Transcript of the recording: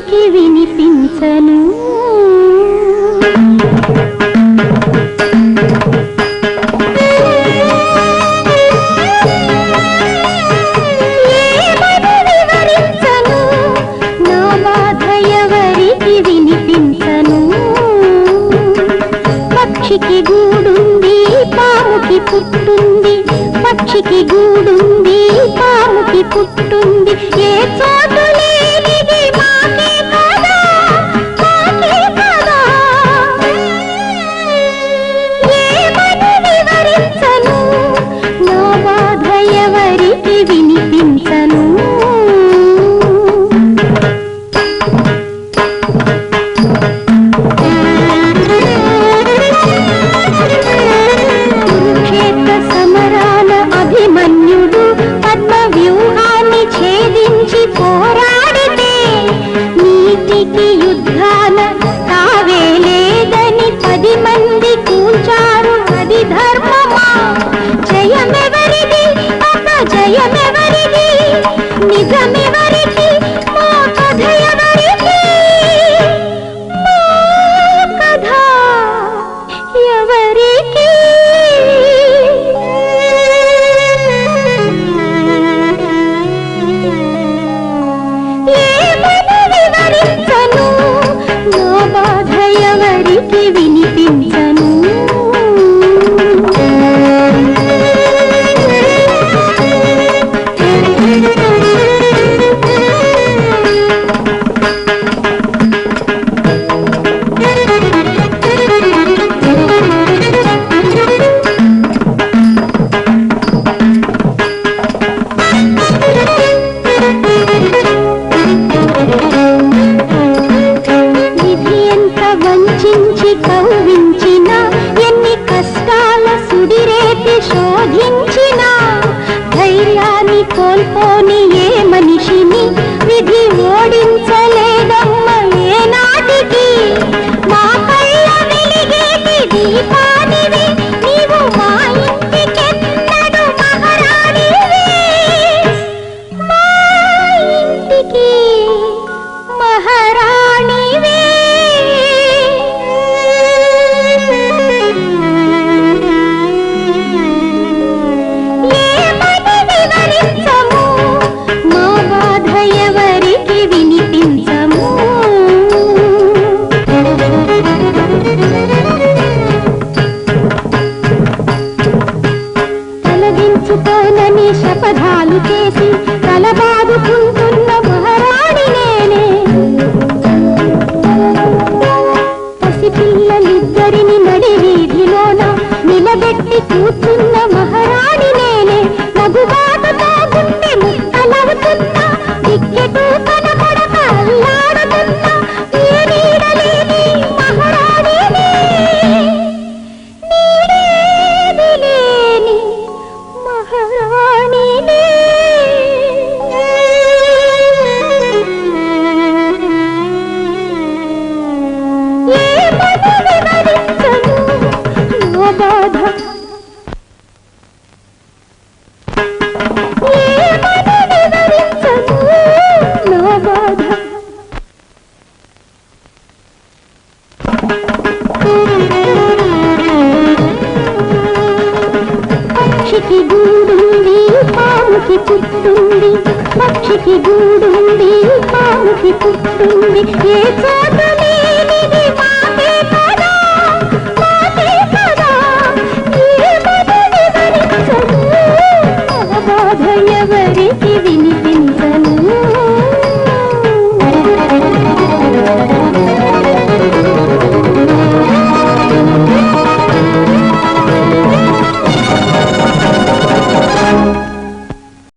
ఎవరికి వినిపించను. పక్షికి గూడుంది పాముకి పుట్టుంది, పక్షికి గూడుంది పాముకి పుట్టుంది. ఏ చోటు లేనిది మాకే కదా, మాకే కదా. ఏమని వివరించను, నా బాధ ఎవరికి వినిపించను. పోరాడితే నీతికి యుద్ధాన తావే లేదని 10 మంది కూల్చారు, అది ధర్మమా? జయమెవరిది, అపజయమెవరిది, నిజమెవరికి, మా కథ ఎవరికి, మా కథ ఎవరికి. ఎవరికి వినిపించను. వంచించి కవ్వించిన, ఎన్ని కష్టాల సుడిరేతి శోధించిన, ధైర్యాన్ని కోల్పోని ఏ మనిషిని విధి ఓడించలేదమ్మ ఏనాటికి. మా కళ్ళ వెలిగేటి దీపానివి నీవు, మా ఇంటికెన్నడు మహారాణివి, మా ఇంటికి మహారాణివి. ఎవరికి వినిపించము. తలదించుకోనని శపథాలు చేసి తలబాదుకుంటున్న మహారాణి నేనే. పసిపిల్లలిద్దరిని నడి వీధిలోన నిలబెట్టి కూర్చున్న మహారాణి నేనే. నగుబాటుతో గుండె ముక్కలవుతున్నా, టిక్కెటు కనపడక అల్లాడుతున్నా, ఏ నీడలేని మహారాణిని, నీడేది లేని మహారాణిని. ఏమని వివరించను నా బాధ, పక్షికి గూడుంది పాముకి పుట్టుంది, పక్షికి గూడుంది పాముకి పుట్టుంది. ఏ